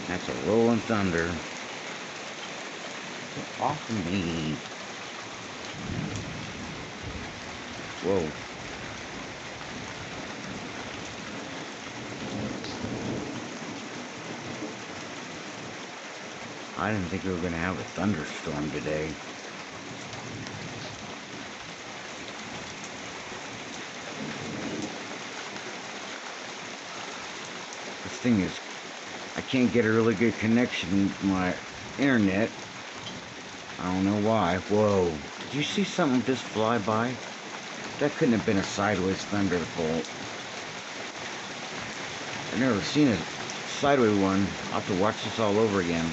That's a rolling thunder. Get off of me. Whoa. I didn't think we were going to have a thunderstorm today. This thing is, I can't get a really good connection to my internet. I don't know why. Whoa. Did you see something just fly by? That couldn't have been a sideways thunderbolt. I've never seen a sideways one. I'll have to watch this all over again.